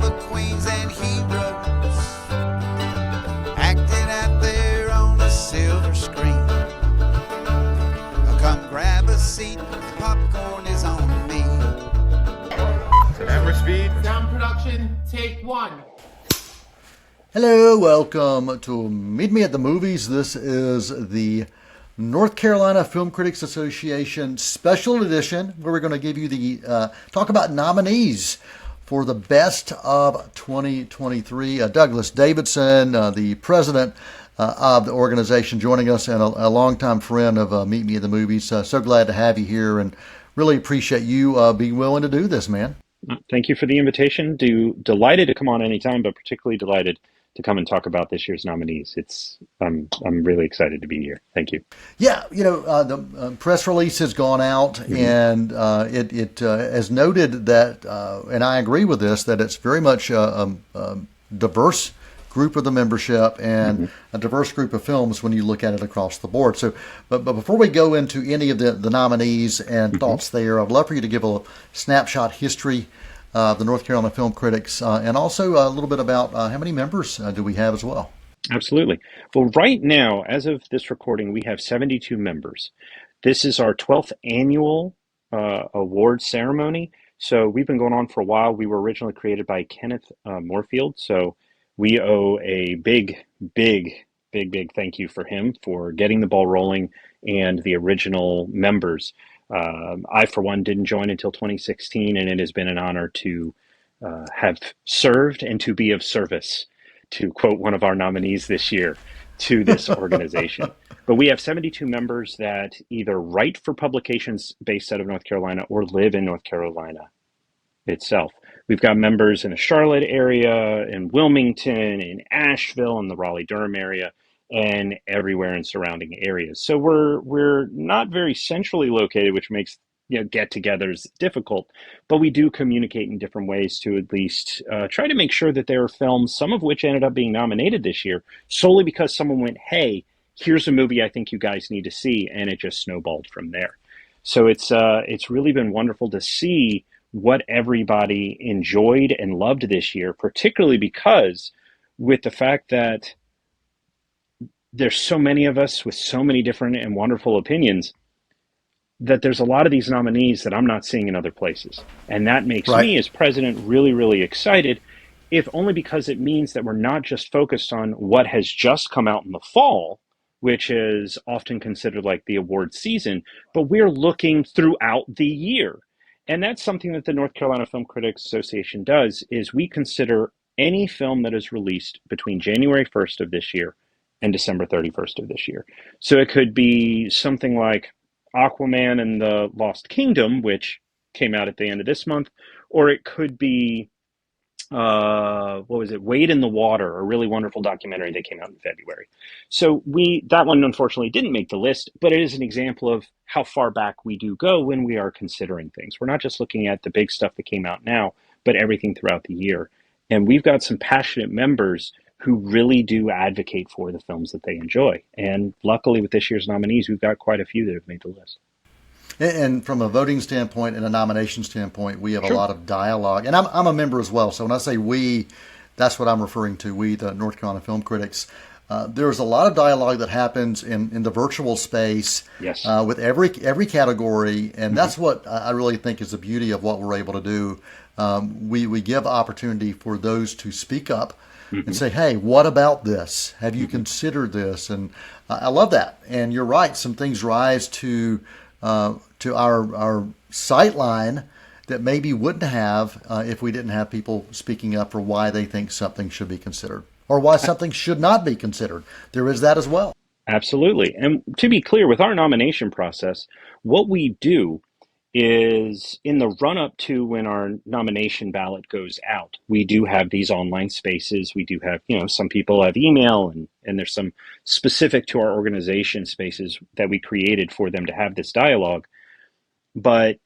the queens and heroes acting out there on a silver screen. Come grab a seat, popcorn is on me. Camera speed. Sound production, take one. Hello, welcome to Meet Me at the Movies. This is the North Carolina Film Critics Association special edition where we're going to give you the talk about nominees for the best of 2023. Douglas Davidson, the president of the organization, joining us, and a longtime friend of Meet Me at the Movies. So glad to have you here and really appreciate you being willing to do this, man. Thank you for the invitation. Delighted to come on anytime, but particularly delighted to come and talk about this year's nominees. I'm really excited to be here. Thank you. Yeah, the press release has gone out, and it has noted that, and I agree with this, that it's very much a diverse group of the membership and a diverse group of films when you look at it across the board. So, but before we go into any of the nominees and thoughts there, I'd love for you to give a snapshot history the North Carolina Film Critics, and also a little bit about how many members do we have as well? Absolutely. Well, right now, as of this recording, we have 72 members. This is our 12th annual award ceremony. So we've been going on for a while. We were originally created by Kenneth Moorfield. So we owe a big thank you for him for getting the ball rolling and the original members. I, for one, didn't join until 2016, and it has been an honor to have served and to be of service, to quote one of our nominees this year, to this organization. But we have 72 members that either write for publications based out of North Carolina or live in North Carolina itself. We've got members in the Charlotte area, in Wilmington, in Asheville, in the Raleigh-Durham area, and everywhere in surrounding areas. So we're not very centrally located, which makes get-togethers difficult, but we do communicate in different ways to at least try to make sure that there are films, some of which ended up being nominated this year, solely because someone went, hey, here's a movie I think you guys need to see, and it just snowballed from there. So it's really been wonderful to see what everybody enjoyed and loved this year, particularly because with the fact that there's so many of us with so many different and wonderful opinions, that there's a lot of these nominees that I'm not seeing in other places. And that makes me as president really excited, if only because it means that we're not just focused on what has just come out in the fall, which is often considered like the award season, but we're looking throughout the year. And that's something that the North Carolina Film Critics Association does, is we consider any film that is released between January 1st of this year and December 31st of this year. So it could be something like Aquaman and the Lost Kingdom, which came out at the end of this month, or it could be, Wade in the Water, a really wonderful documentary that came out in February. So that one unfortunately didn't make the list, but it is an example of how far back we do go when we are considering things. We're not just looking at the big stuff that came out now, but everything throughout the year. And we've got some passionate members who really do advocate for the films that they enjoy. And luckily with this year's nominees, we've got quite a few that have made the list. And from a voting standpoint and a nomination standpoint, we have a lot of dialogue. And I'm a member as well. So when I say we, that's what I'm referring to, we, the North Carolina Film Critics. There's a lot of dialogue that happens in the virtual space with every category. And that's what I really think is the beauty of what we're able to do. We give opportunity for those to speak up and say, hey, what about this? Have you considered this? And I love that. And you're right. Some things rise to our sight line that maybe wouldn't have if we didn't have people speaking up for why they think something should be considered or why something should not be considered. There is that as well. Absolutely. And to be clear, with our nomination process, what we do is in the run-up to when our nomination ballot goes out, we do have these online spaces. We do have, some people have email and there's some specific to our organization spaces that we created for them to have this dialogue. But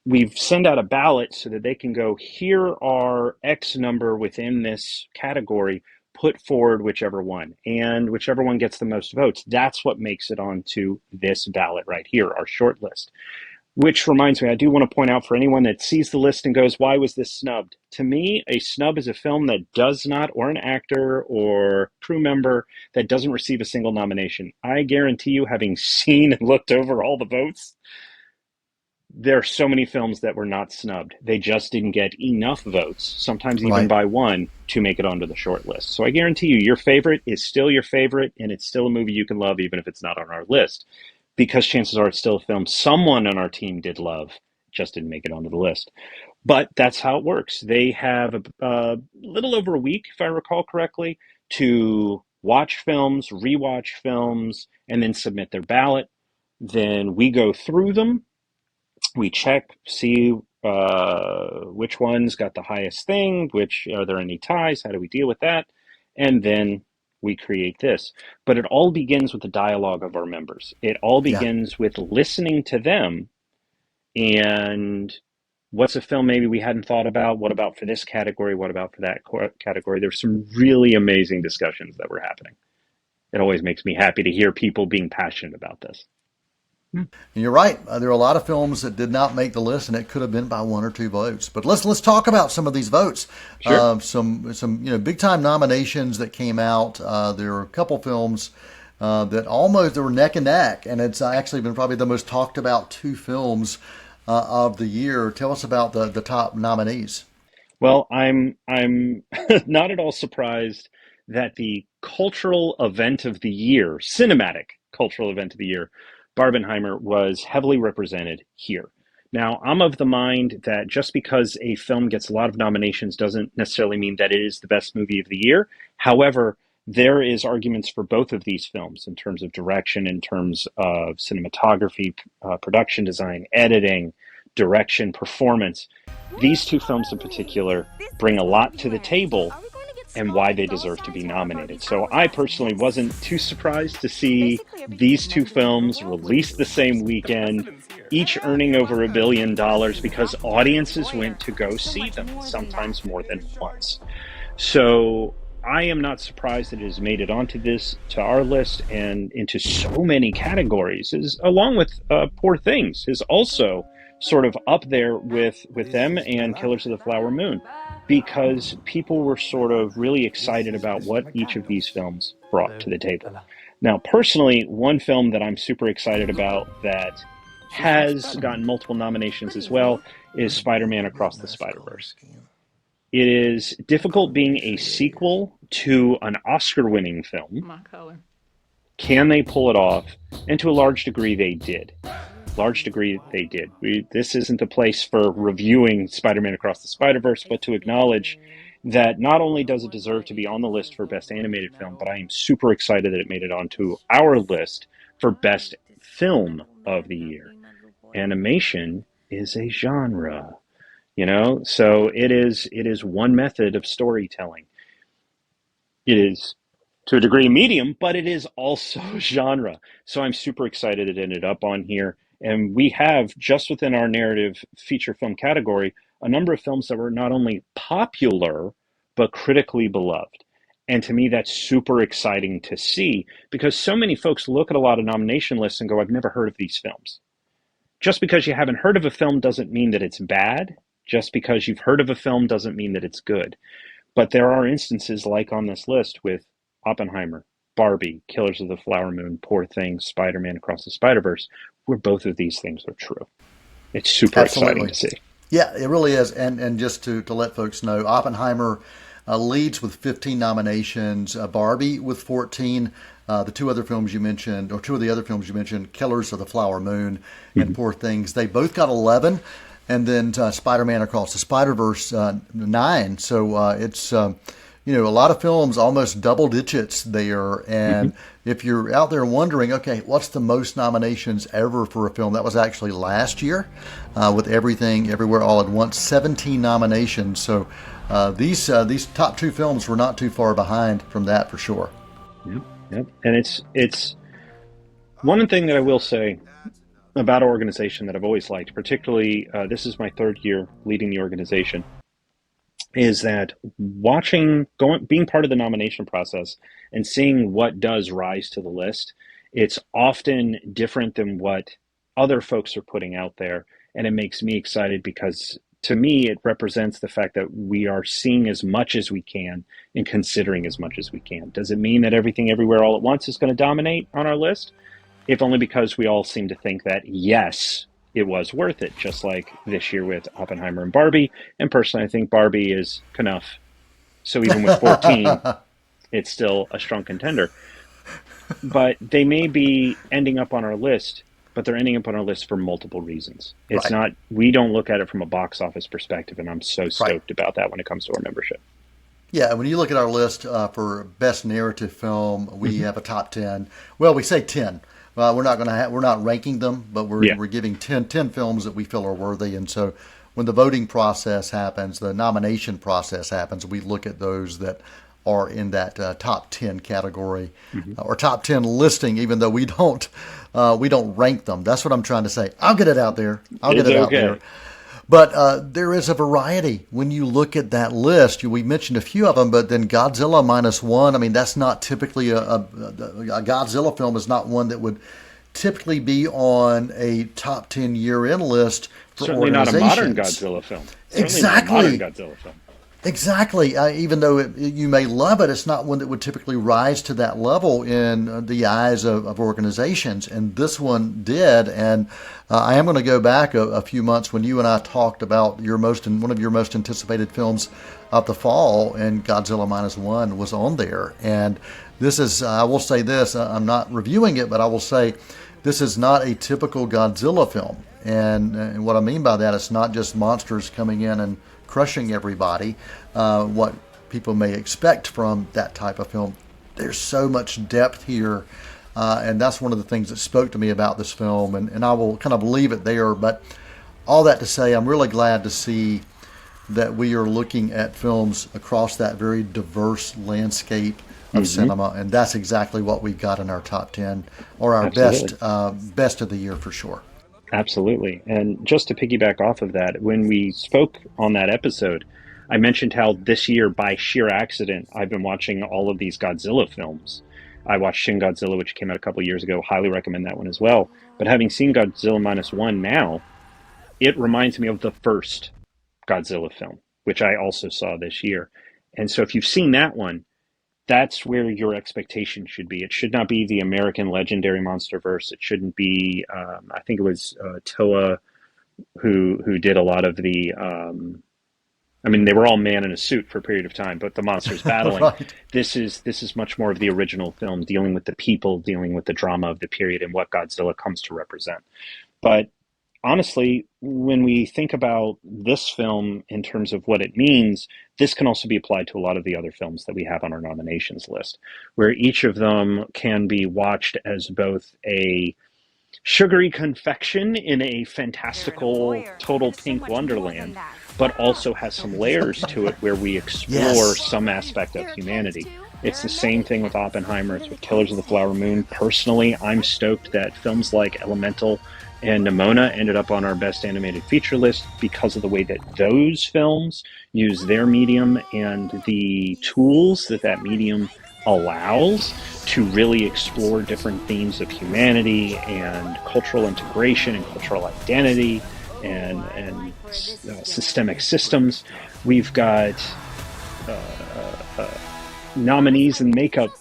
we've sent out a ballot so that they can go, here are X number within this category, put forward whichever one, and whichever one gets the most votes. That's what makes it onto this ballot right here, our short list. Which reminds me, I do want to point out for anyone that sees the list and goes, why was this snubbed? To me, a snub is a film that does not, or an actor or crew member that doesn't receive a single nomination. I guarantee you, having seen and looked over all the votes, there are so many films that were not snubbed. They just didn't get enough votes, sometimes even Right. by one, to make it onto the short list. So I guarantee you, your favorite is still your favorite, and it's still a movie you can love, even if it's not on our list, because chances are it's still a film someone on our team did love, just didn't make it onto the list. But that's how it works. They have a little over a week, if I recall correctly, to watch films, rewatch films, and then submit their ballot. Then we go through them, we check, see which ones got the highest thing, which are there any ties, how do we deal with that, and then we create this. But it all begins with the dialogue of our members. It all Yeah. begins with listening to them and what's a film maybe we hadn't thought about, what about for this category, what about for that category. There's some really amazing discussions that were happening. It always makes me happy to hear people being passionate about this. And you're right. There are a lot of films that did not make the list, and it could have been by one or two votes. But let's talk about some of these votes. Sure. Some big time nominations that came out. There are a couple films that almost they were neck and neck, and it's actually been probably the most talked about two films of the year. Tell us about the top nominees. Well, I'm not at all surprised that the cultural event of the year, cinematic cultural event of the year, Barbenheimer, was heavily represented here. Now, I'm of the mind that just because a film gets a lot of nominations doesn't necessarily mean that it is the best movie of the year. However, there is arguments for both of these films in terms of direction, in terms of cinematography, production design, editing, direction, performance. These two films in particular bring a lot to the table and why they deserve to be nominated. So I personally wasn't too surprised to see these two films released the same weekend, each earning over $1 billion because audiences went to go see them, sometimes more than once. So I am not surprised that it has made it to our list and into so many categories, along with Poor Things, is also sort of up there with them and Killers of the Flower Moon, because people were sort of really excited about what each of these films brought to the table. Now, personally, one film that I'm super excited about that has gotten multiple nominations as well is Spider-Man Across the Spider-Verse. It is difficult being a sequel to an Oscar-winning film. My color. Can they pull it off? And to a large degree, they did. This isn't the place for reviewing Spider-Man Across the Spider-Verse, but to acknowledge that not only does it deserve to be on the list for Best Animated Film, but I am super excited that it made it onto our list for Best Film of the Year. Animation is a genre, so it is one method of storytelling. It is, to a degree, medium, but it is also genre. So I'm super excited it ended up on here. And we have, just within our narrative feature film category, a number of films that were not only popular, but critically beloved. And to me, that's super exciting to see, because so many folks look at a lot of nomination lists and go, I've never heard of these films. Just because you haven't heard of a film doesn't mean that it's bad. Just because you've heard of a film doesn't mean that it's good. But there are instances like on this list with Oppenheimer, Barbie, Killers of the Flower Moon, Poor Things, Spider-Man Across the Spider-Verse, where both of these things are true. It's super exciting to see. Yeah, it really is. And just to let folks know, Oppenheimer leads with 15 nominations, Barbie with 14. The two other films you mentioned, or two of the other films you mentioned, Killers of the Flower Moon and Poor Things, they both got 11. And then Spider-Man Across the Spider-Verse, 9. So it's, a lot of films, almost double digits there. And if you're out there wondering, okay, what's the most nominations ever for a film? That was actually last year with Everything, Everywhere, All at Once, 17 nominations. So these top two films were not too far behind from that for sure. Yep. And it's one thing that I will say about our organization that I've always liked, particularly this is my third year leading the organization, is that being part of the nomination process and seeing what does rise to the list, it's often different than what other folks are putting out there. And it makes me excited because to me, it represents the fact that we are seeing as much as we can and considering as much as we can. Does it mean that everything everywhere all at once is going to dominate on our list? If only because we all seem to think that, yes, it was worth it, just like this year with Oppenheimer and Barbie. And personally, I think Barbie is enough. So even with 14, it's still a strong contender. But they may be ending up on our list, but they're ending up on our list for multiple reasons. It's Right. not, we don't look at it from a box office perspective, and I'm so Right. stoked about that when it comes to our membership. Yeah, when you look at our list for best narrative film, we Hmm. have a top 10. Well, we say 10. We're not going to we're not ranking them, but Yeah. we're giving 10 films that we feel are worthy. And so when the voting process happens, the nomination process happens, we look at those that are in that top 10 category Hmm. or top 10 listing, even though we don't rank them. That's what I'm trying to say. I'll get it out there. I'll get It's it out okay. there. But there is a variety when you look at that list. We mentioned a few of them, but then Godzilla minus one. I mean, that's not typically a Godzilla film is not one that would typically be on a top 10 year-end list for Certainly not a modern organizations. Godzilla film. Exactly. Certainly not a modern Godzilla film. Exactly. Even though you may love it, it's not one that would typically rise to that level in the eyes of organizations. And this one did. And I am going to go back a few months when you and I talked about one of your most anticipated films of the fall, and Godzilla minus one was on there. And this is, I will say this, I'm not reviewing it, but I will say this is not a typical Godzilla film. And what I mean by that, it's not just monsters coming in and crushing everybody, what people may expect from that type of film. There's so much depth here, and that's one of the things that spoke to me about this film, and I will kind of leave it there. But all that to say, I'm really glad to see that we are looking at films across that very diverse landscape of cinema, and that's exactly what we got in our top 10, or our Absolutely. best of the year for sure. Absolutely. And just to piggyback off of that, when we spoke on that episode, I mentioned how this year, by sheer accident, I've been watching all of these Godzilla films. I watched Shin Godzilla, which came out a couple years ago. Highly recommend that one as well. But having seen Godzilla minus one now, it reminds me of the first Godzilla film, which I also saw this year. And so if you've seen that one, that's where your expectation should be. It should not be the American legendary MonsterVerse. It shouldn't be. I think it was Toa who did a lot of the. I mean, they were all man in a suit for a period of time, but the monsters battling. Right. This is much more of the original film, dealing with the people, dealing with the drama of the period, and what Godzilla comes to represent. But honestly, when we think about this film in terms of what it means, this can also be applied to a lot of the other films that we have on our nominations list, where each of them can be watched as both a sugary confection in a fantastical, total pink wonderland, but also has some layers to it where we explore Yes. some aspect of humanity. It's the same thing with Oppenheimer. It's with Killers of the Flower Moon. Personally, I'm stoked that films like Elemental and Nimona ended up on our best animated feature list because of the way that those films use their medium and the tools that that medium allows to really explore different themes of humanity and cultural integration and cultural identity and systemic systems. We've got nominees and makeup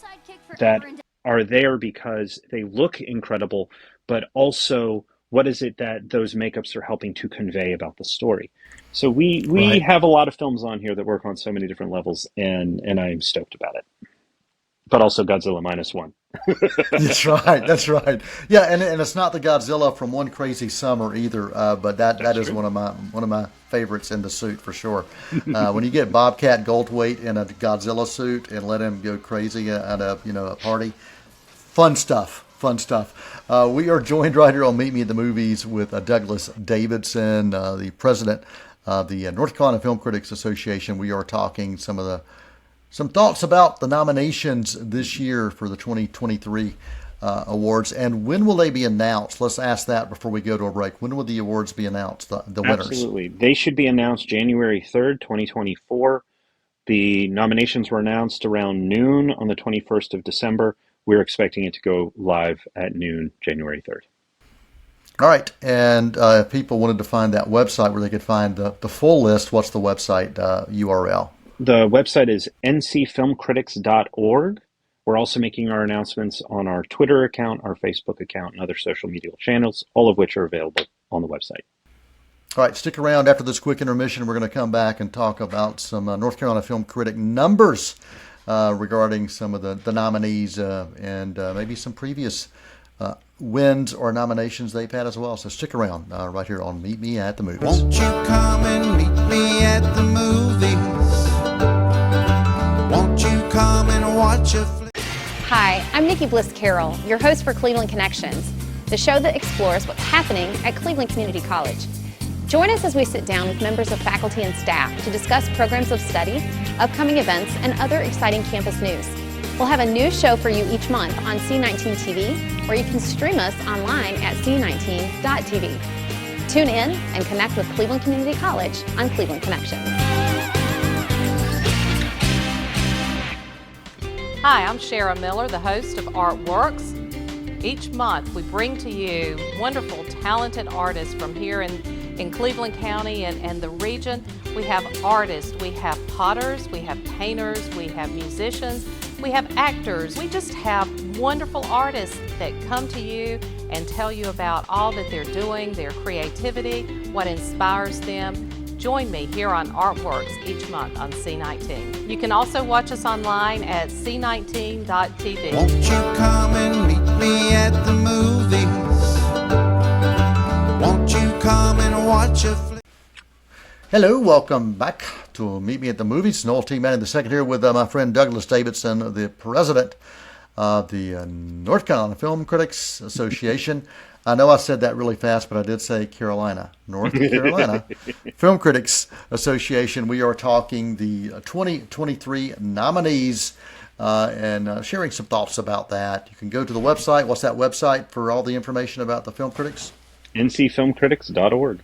that are there because they look incredible, but also what is it that those makeups are helping to convey about the story. So we Right. have a lot of films on here that work on so many different levels, and I'm stoked about it. But also Godzilla minus one. That's right. That's right. Yeah, and it's not the Godzilla from One Crazy Summer either, but that That's is true. one of my favorites in the suit for sure. When you get Bobcat Goldthwait in a Godzilla suit and let him go crazy at a party, fun stuff. Fun stuff. We are joined right here on Meet Me at the Movies with Douglas Davidson, the president of the North Carolina Film Critics Association. We are talking some thoughts about the nominations this year for the 2023 awards, and when will they be announced? Let's ask that before we go to a break. When will the awards be announced, the winners? Absolutely. They should be announced January 3rd, 2024. The nominations were announced around noon on the 21st of December. We're expecting it to go live at noon, January 3rd. All right, and if people wanted to find that website where they could find the full list, what's the website URL? The website is ncfilmcritics.org. We're also making our announcements on our Twitter account, our Facebook account, and other social media channels, all of which are available on the website. All right, stick around after this quick intermission. We're going to come back and talk about some North Carolina Film Critic numbers regarding some of the nominees and maybe some previous wins or nominations they've had as well. So stick around right here on Meet Me at the Movies. Won't you come and meet me at the movies? Won't you come and watch a flick? Hi, I'm Nikki Bliss Carroll, your host for Cleveland Connections, the show that explores what's happening at Cleveland Community College. Join us as we sit down with members of faculty and staff to discuss programs of study, upcoming events, and other exciting campus news. We'll have a new show for you each month on C19 TV, or you can stream us online at c19.tv. Tune in and connect with Cleveland Community College on Cleveland Connections. Hi, I'm Shara Miller, the host of Artworks. Each month we bring to you wonderful, talented artists from here in Cleveland County and the region. We have artists, we have potters, we have painters, we have musicians, we have actors. We just have wonderful artists that come to you and tell you about all that they're doing, their creativity, what inspires them. Join me here on Artworks each month on C19. You can also watch us online at c19.tv. Won't you come and meet me at the movies? Won't you come and watch a flick? Hello, welcome back to Meet Me at the Movies. Noel T. Manning II here with my friend Douglas Davidson, the president of the North Carolina Film Critics Association. I know I said that really fast, but I did say Carolina, North Carolina Film Critics Association. We are talking the 2023 nominees and sharing some thoughts about that. You can go to the website. What's that website for all the information about the film critics? ncfilmcritics.org.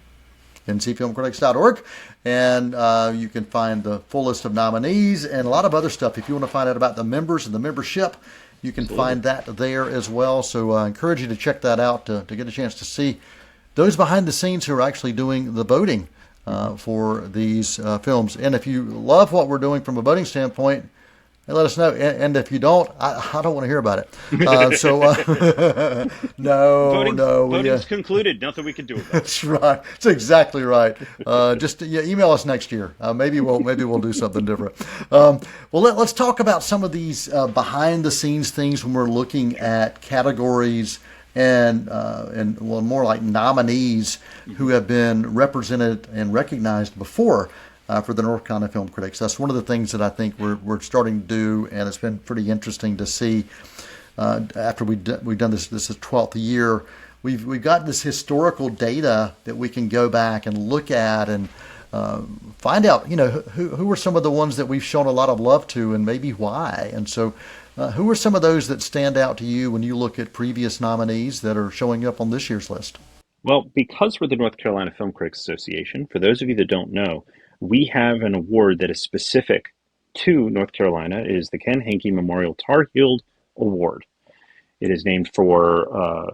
ncfilmcritics.org, and you can find the full list of nominees and a lot of other stuff. If you want to find out about the members and the membership, you can find that there as well. So I encourage you to check that out to get a chance to see those behind the scenes who are actually doing the voting for these films. And if you love what we're doing from a voting standpoint, let us know. And if you don't, I don't want to hear about it. Voting's concluded. Nothing we can do about it. That's right. That's exactly right. Just email us next year. Maybe we'll do something different. Well, let's talk about some of these behind the scenes things when we're looking at categories and more like nominees who have been represented and recognized before. For the North Carolina Film Critics. That's one of the things that I think we're starting to do, and it's been pretty interesting to see after we've done this is the 12th year. We've got this historical data that we can go back and look at and find out, who are some of the ones that we've shown a lot of love to and maybe why. And so who are some of those that stand out to you when you look at previous nominees that are showing up on this year's list? Well, because we're the North Carolina Film Critics Association, for those of you that don't know, we have an award that is specific to North Carolina. It is the Ken Hankey Memorial Tar Heel Award. It is named for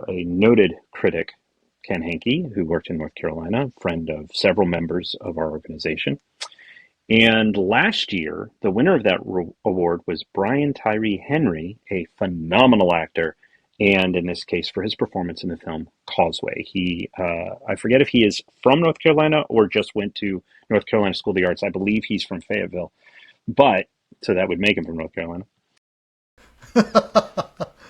a noted critic, Ken Hankey, who worked in North Carolina, friend of several members of our organization. And last year, the winner of that award was Brian Tyree Henry, a phenomenal actor, and in this case, for his performance in the film Causeway. I forget if he is from North Carolina or just went to North Carolina School of the Arts. I believe he's from Fayetteville, so that would make him from North Carolina.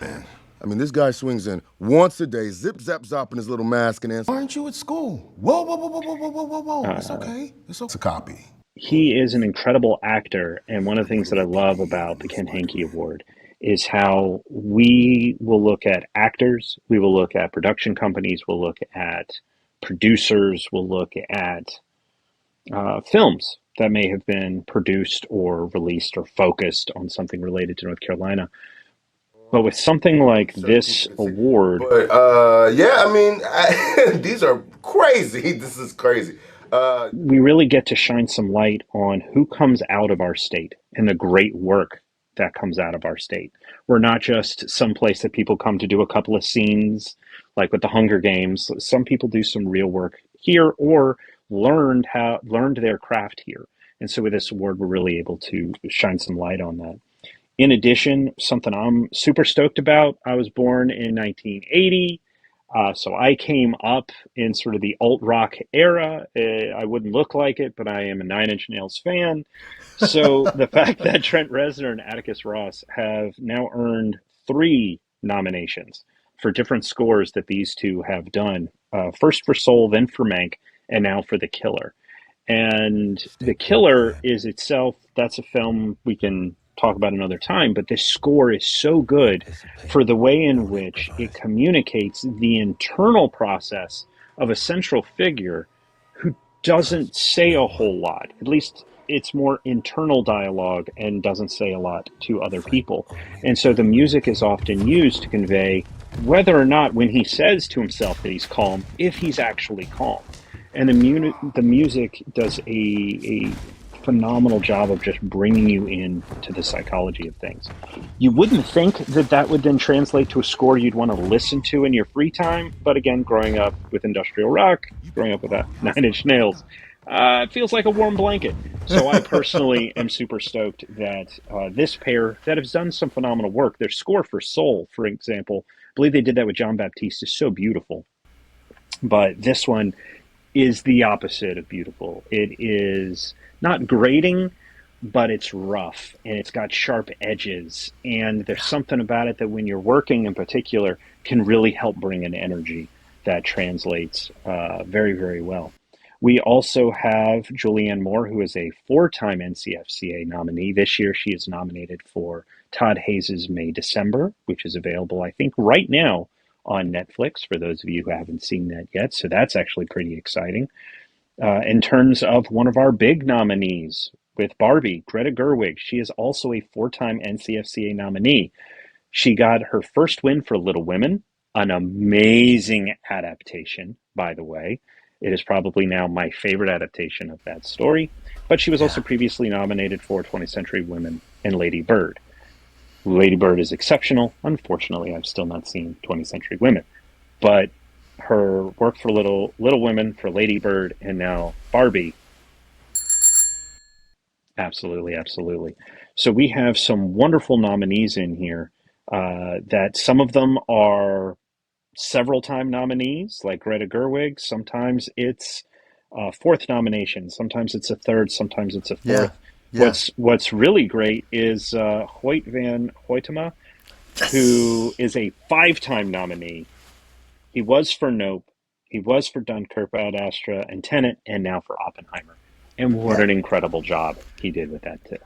Man, I mean, this guy swings in once a day, zip, zap, zop in his little mask and answers. Aren't you at school? Whoa, whoa, whoa, whoa, whoa, whoa, whoa, whoa. It's okay. It's a copy. He is an incredible actor, and one of the things that I love about the Ken Hankey Award is how we will look at actors, we will look at production companies, we'll look at producers, we'll look at films that may have been produced or released or focused on something related to North Carolina. But with something like this award... But, these are crazy. This is crazy. We really get to shine some light on who comes out of our state and the great work that comes out of our state. We're not just some place that people come to do a couple of scenes, like with the Hunger Games. Some people do some real work here or learned their craft here. And so with this award, we're really able to shine some light on that. In addition, something I'm super stoked about, I was born in 1980. So I came up in sort of the alt rock era. I wouldn't look like it, but I am a Nine Inch Nails fan. So the fact that Trent Reznor and Atticus Ross have now earned 3 nominations for different scores that these two have done, first for Soul, then for Mank, and now for The Killer. And The Killer is itself, that's a film we can talk about another time, but this score is so good for the way in which it communicates the internal process of a central figure who doesn't say a whole lot. At least it's more internal dialogue and doesn't say a lot to other people. And so the music is often used to convey whether or not when he says to himself that he's calm, if he's actually calm. And the music does a phenomenal job of just bringing you in to the psychology of things. You wouldn't think that would then translate to a score you'd want to listen to in your free time, but again, growing up with industrial rock, growing up with that Nine Inch Nails, it feels like a warm blanket. So I personally am super stoked that this pair that has done some phenomenal work, their score for Soul, for example, I believe they did that with John Baptiste, is so beautiful. But this one is the opposite of beautiful. It is not grating, but it's rough and it's got sharp edges. And there's something about it that when you're working in particular can really help bring an energy that translates very, very well. We also have Julianne Moore, who is a 4-time NCFCA nominee. This year she is nominated for Todd Hayes' May December, which is available, I think, right now on Netflix, for those of you who haven't seen that yet. So that's actually pretty exciting. In terms of one of our big nominees with Barbie, Greta Gerwig, she is also a 4-time NCFCA nominee. She got her first win for Little Women, an amazing adaptation, by the way. It is probably now my favorite adaptation of that story. But she was also previously nominated for 20th Century Women and Lady Bird. Lady Bird is exceptional. Unfortunately, I've still not seen 20th Century Women. But her work for Little Women, for Lady Bird, and now Barbie. Absolutely, absolutely. So we have some wonderful nominees in here that some of them are several-time nominees, like Greta Gerwig. Sometimes it's a 4th nomination. Sometimes it's a 3rd. Sometimes it's a 4th. Yeah. What's really great is Hoyt van Hoytema, who is a 5-time nominee. He was for Nope, he was for Dunkirk, Ad Astra, and Tenet, and now for Oppenheimer. And what an incredible job he did with that too.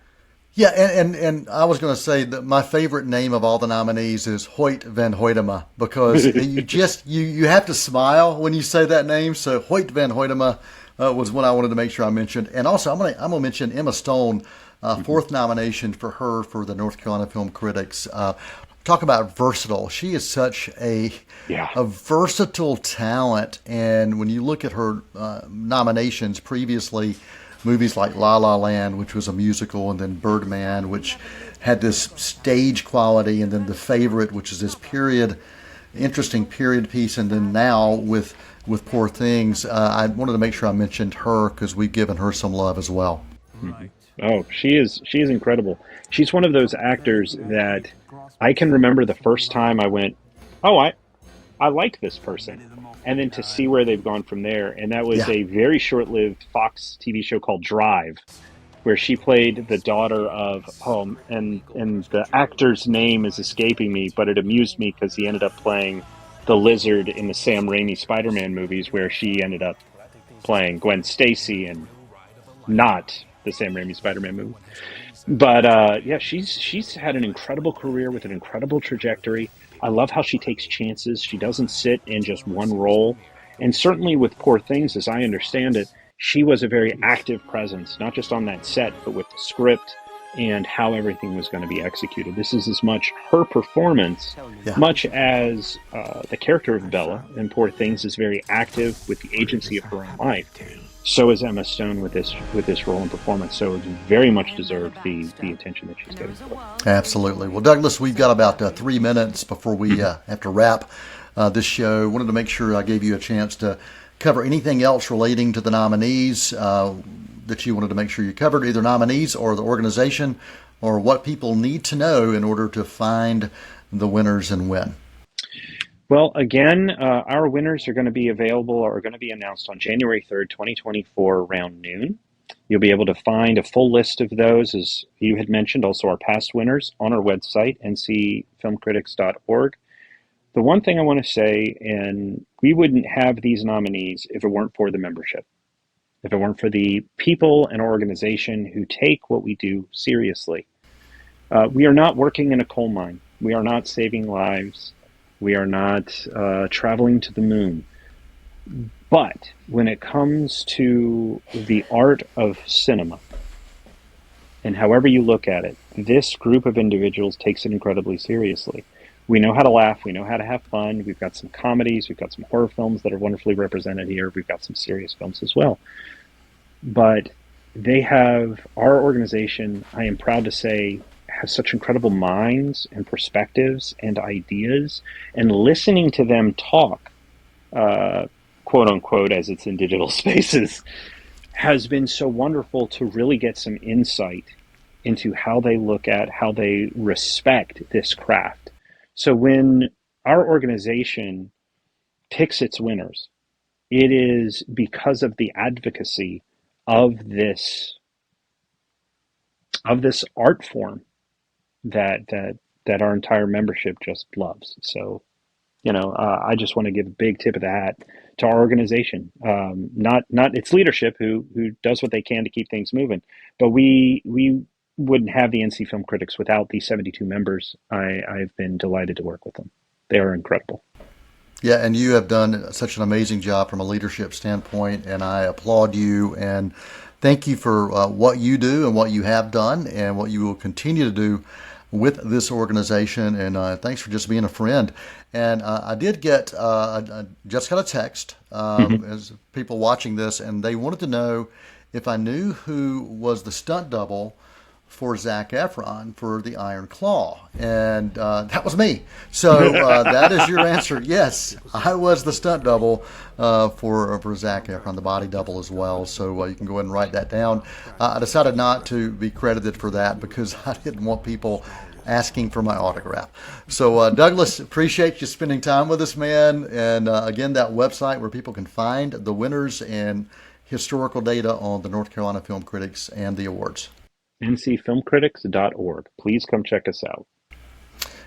Yeah, and I was going to say that my favorite name of all the nominees is Hoyt van Hoytema, because you have to smile when you say that name. So Hoyt van Hoytema was one I wanted to make sure I mentioned. And also I'm going to mention Emma Stone, 4th nomination for her for the North Carolina Film Critics. Talk about versatile. She is such a versatile talent. And when you look at her nominations previously, movies like La La Land, which was a musical, and then Birdman, which had this stage quality, and then The Favorite, which is this interesting period piece, and then now with Poor Things, I wanted to make sure I mentioned her because we've given her some love as well. Mm-hmm. Oh, she is incredible. She's one of those actors that I can remember the first time I went, oh, I like this person. And then to see where they've gone from there. And that was a very short-lived Fox TV show called Drive, where she played the daughter of, and the actor's name is escaping me, but it amused me because he ended up playing the Lizard in the Sam Raimi Spider-Man movies, where she ended up playing Gwen Stacy and not the Sam Raimi Spider-Man movie. But she's had an incredible career with an incredible trajectory. I love how she takes chances. She doesn't sit in just one role. And certainly with Poor Things, as I understand it, she was a very active presence, not just on that set, but with the script and how everything was going to be executed. This is as much her performance, much as the character of Bella in Poor Things is very active with the agency of her own life. So is Emma Stone with this role and performance. So it's very much deserved the attention that she's getting. Absolutely. Well, Douglas, we've got about 3 minutes before we have to wrap this show. Wanted to make sure I gave you a chance to cover anything else relating to the nominees that you wanted to make sure you covered, either nominees or the organization, or what people need to know in order to find the winners and win. Well, again, our winners are going to be announced on January 3rd, 2024, around noon. You'll be able to find a full list of those, as you had mentioned, also our past winners, on our website, ncfilmcritics.org. The one thing I want to say, and we wouldn't have these nominees if it weren't for the membership, if it weren't for the people and organization who take what we do seriously. We are not working in a coal mine. We are not saving lives. We are not traveling to the moon. But when it comes to the art of cinema, and however you look at it, this group of individuals takes it incredibly seriously. We know how to laugh. We know how to have fun. We've got some comedies. We've got some horror films that are wonderfully represented here. We've got some serious films as well. But they have, our organization, I am proud to say, has such incredible minds and perspectives and ideas, and listening to them talk, quote unquote, as it's in digital spaces, has been so wonderful to really get some insight into how they look at, how they respect this craft. So when our organization picks its winners, it is because of the advocacy of this art form that our entire membership just loves. So, I just want to give a big tip of the hat to our organization, not its leadership who does what they can to keep things moving, but we wouldn't have the NC Film Critics without these 72 members. I've been delighted to work with them. They are incredible. Yeah, and you have done such an amazing job from a leadership standpoint, and I applaud you and thank you for what you do and what you have done and what you will continue to do with this organization. And thanks for just being a friend. And I did get just got a text as people watching this, and they wanted to know if I knew who was the stunt double for Zac Efron for the Iron Claw, and that was me. So that is your answer. Yes, I was the stunt double for Zac Efron, the body double as well. So you can go ahead and write that down. I decided not to be credited for that because I didn't want people asking for my autograph. So Douglas, appreciate you spending time with us, man. And again, that website where people can find the winners and historical data on the North Carolina Film Critics and the awards. ncfilmcritics.org. Please come check us out.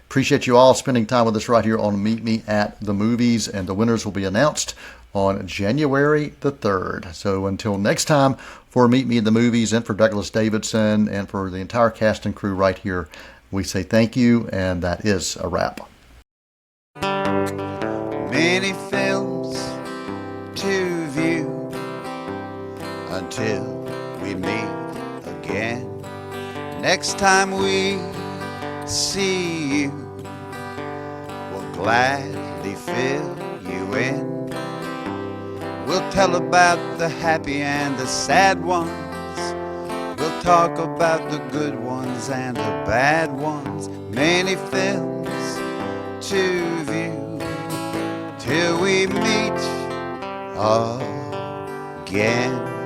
Appreciate you all spending time with us right here on Meet Me at the Movies, and the winners will be announced on January the 3rd. So until next time, for Meet Me at the Movies and for Douglas Davidson and for the entire cast and crew right here, we say thank you, and that is a wrap. Many films to view until we meet again. Next time we see you, we'll gladly fill you in. We'll tell about the happy and the sad ones. We'll talk about the good ones and the bad ones. Many films to view till we meet again.